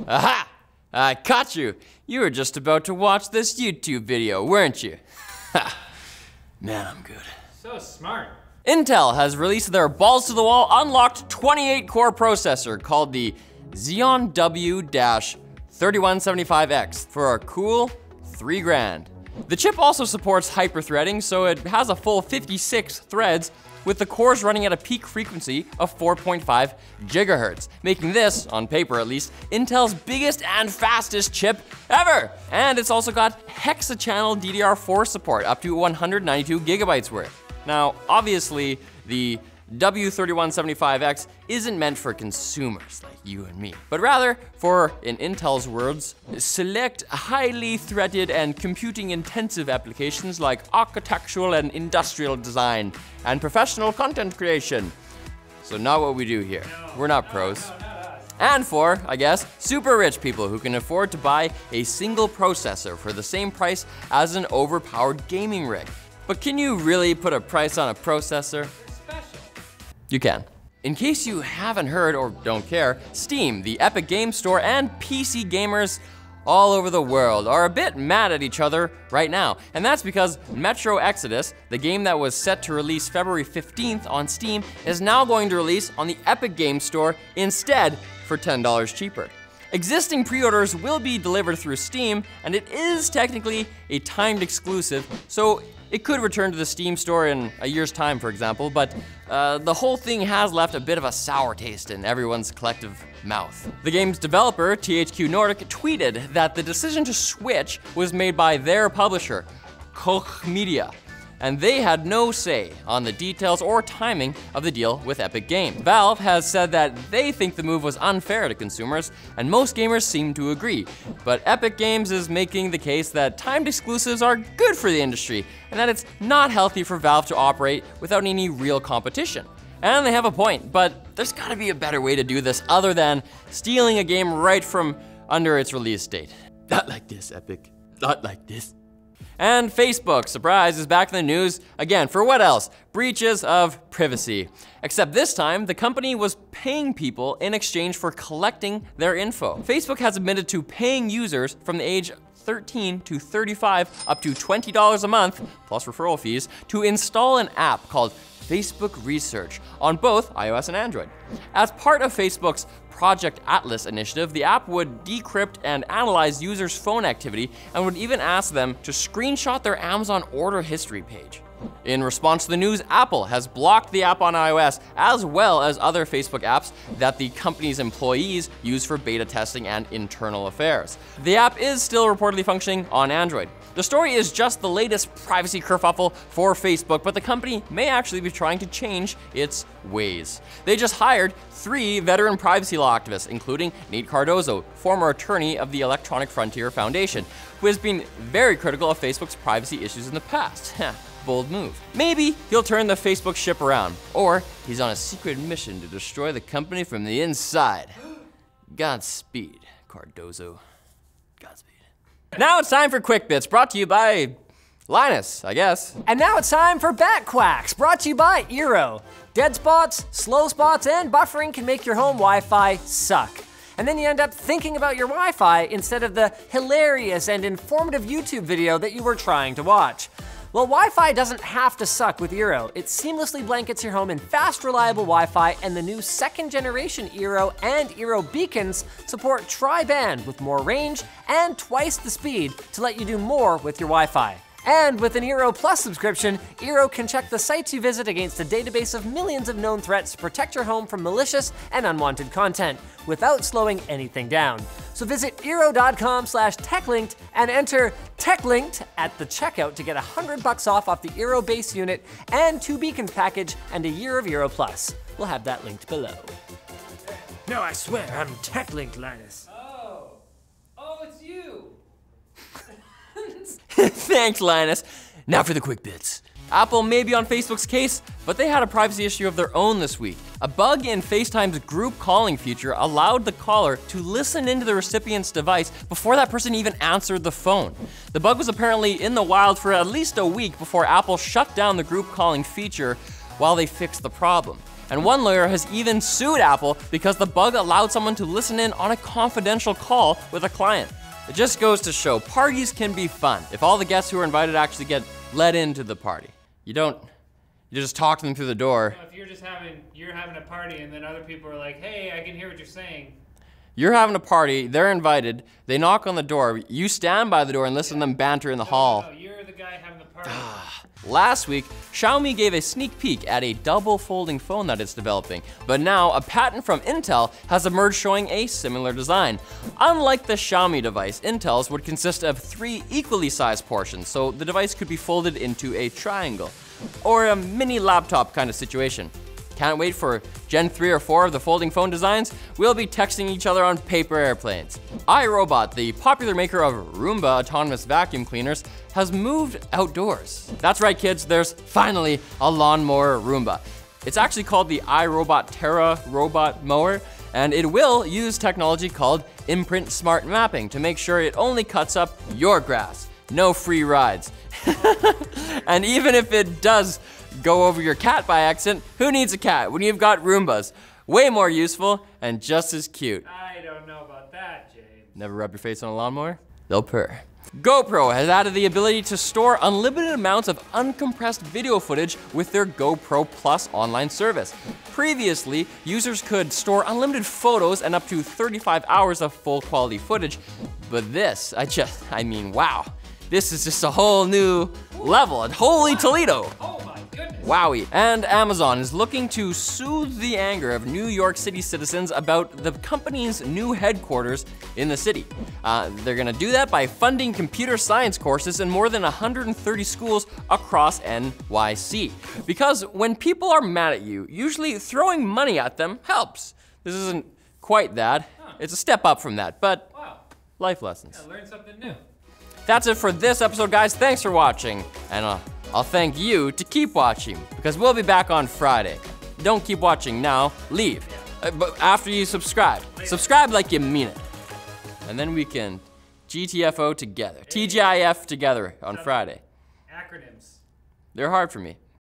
Aha! I caught you. You were just about to watch this YouTube video, weren't you? Ha! Man, I'm good. So smart. Intel has released their balls-to-the-wall unlocked 28-core processor called the Xeon W-3175X for a cool $3 grand. The chip also supports hyper-threading, so it has a full 56 threads, with the cores running at a peak frequency of 4.5 gigahertz, making this, on paper at least, Intel's biggest and fastest chip ever. And it's also got hexa-channel DDR4 support, up to 192 gigabytes worth. Now, obviously, the W3175X isn't meant for consumers like you and me, but rather for, in Intel's words, select highly threaded and computing-intensive applications like architectural and industrial design and professional content creation. So not what we do here. We're not pros. And for, I guess, super rich people who can afford to buy a single processor for the same price as an overpowered gaming rig. But can you really put a price on a processor? You can. In case you haven't heard or don't care, Steam, the Epic Games Store, and PC gamers all over the world are a bit mad at each other right now. And that's because Metro Exodus, the game that was set to release February 15th on Steam, is now going to release on the Epic Games Store instead for $10 cheaper. Existing pre-orders will be delivered through Steam, and it is technically a timed exclusive, so it could return to the Steam store in a year's time, for example, but the whole thing has left a bit of a sour taste in everyone's collective mouth. The game's developer, THQ Nordic, tweeted that the decision to switch was made by their publisher, Koch Media, and they had no say on the details or timing of the deal with Epic Games. Valve has said that they think the move was unfair to consumers, and most gamers seem to agree. But Epic Games is making the case that timed exclusives are good for the industry, and that it's not healthy for Valve to operate without any real competition. And they have a point, but there's gotta be a better way to do this other than stealing a game right from under its release date. Not like this, Epic. Not like this. And Facebook, surprise, is back in the news again for what else? Breaches of privacy. Except this time, the company was paying people in exchange for collecting their info. Facebook has admitted to paying users from the age 13 to 35 up to $20 a month, plus referral fees, to install an app called Facebook Research on both iOS and Android. As part of Facebook's Project Atlas initiative, the app would decrypt and analyze users' phone activity and would even ask them to screenshot their Amazon order history page. In response to the news, Apple has blocked the app on iOS as well as other Facebook apps that the company's employees use for beta testing and internal affairs. The app is still reportedly functioning on Android. The story is just the latest privacy kerfuffle for Facebook, but the company may actually be trying to change its ways. They just hired 3 veteran privacy law activists, including Nate Cardozo, former attorney of the Electronic Frontier Foundation, who has been very critical of Facebook's privacy issues in the past. Bold move. Maybe he'll turn the Facebook ship around, or he's on a secret mission to destroy the company from the inside. Godspeed, Cardozo. Godspeed. Now it's time for Quick Bits, brought to you by Linus, I guess. And now it's time for Bat Quacks, brought to you by Eero. Dead spots, slow spots, and buffering can make your home Wi-Fi suck. And then you end up thinking about your Wi-Fi instead of the hilarious and informative YouTube video that you were trying to watch. Well, Wi-Fi doesn't have to suck with Eero. It seamlessly blankets your home in fast, reliable Wi-Fi, and the new 2nd generation Eero and Eero beacons support tri-band with more range and twice the speed to let you do more with your Wi-Fi. And with an Eero Plus subscription, Eero can check the sites you visit against a database of millions of known threats to protect your home from malicious and unwanted content without slowing anything down. So visit Eero.com/Techlinked and enter Techlinked at the checkout to get $100 off the Eero base unit and 2 beacons package and a year of Eero Plus. We'll have that linked below. No, I swear, I'm Techlinked, Linus. Oh, it's you. Thanks, Linus. Now for the quick bits. Apple may be on Facebook's case, but they had a privacy issue of their own this week. A bug in FaceTime's group calling feature allowed the caller to listen into the recipient's device before that person even answered the phone. The bug was apparently in the wild for at least a week before Apple shut down the group calling feature while they fixed the problem. And one lawyer has even sued Apple because the bug allowed someone to listen in on a confidential call with a client. It just goes to show parties can be fun if all the guests who are invited actually get let into the party. You just talk to them through the door. If you're having a party and then other people are like, hey, I can hear what you're saying. You're having a party, they're invited, they knock on the door, you stand by the door and listen to them banter in the hall. No, you're the guy having the party. Last week, Xiaomi gave a sneak peek at a double folding phone that it's developing, but now a patent from Intel has emerged showing a similar design. Unlike the Xiaomi device, Intel's would consist of 3 equally sized portions, so the device could be folded into a triangle, or a mini laptop kind of situation. Can't wait for Gen 3 or 4 of the folding phone designs. We'll be texting each other on paper airplanes. iRobot, the popular maker of Roomba autonomous vacuum cleaners, has moved outdoors. That's right, kids, there's finally a lawnmower Roomba. It's actually called the iRobot Terra Robot Mower, and it will use technology called Imprint Smart Mapping to make sure it only cuts up your grass. No free rides. And even if it does go over your cat by accident, who needs a cat when you've got Roombas? Way more useful and just as cute. I don't know about that, James. Never rub your face on a lawnmower? They'll purr. GoPro has added the ability to store unlimited amounts of uncompressed video footage with their GoPro Plus online service. Previously, users could store unlimited photos and up to 35 hours of full quality footage, but this, I mean, wow. This is just a whole new level at Holy Toledo. Oh my goodness. Wowie. And Amazon is looking to soothe the anger of New York City citizens about the company's new headquarters in the city. They're gonna do that by funding computer science courses in more than 130 schools across NYC. Because when people are mad at you, usually throwing money at them helps. This isn't quite that. It's a step up from that, but Wow. life lessons. I learned something new. That's it for this episode, guys. Thanks for watching. And I'll thank you to keep watching, because we'll be back on Friday. Don't keep watching now, leave. But after you subscribe. Subscribe like you mean it. And then we can GTFO together, TGIF together on Friday. Acronyms. They're hard for me.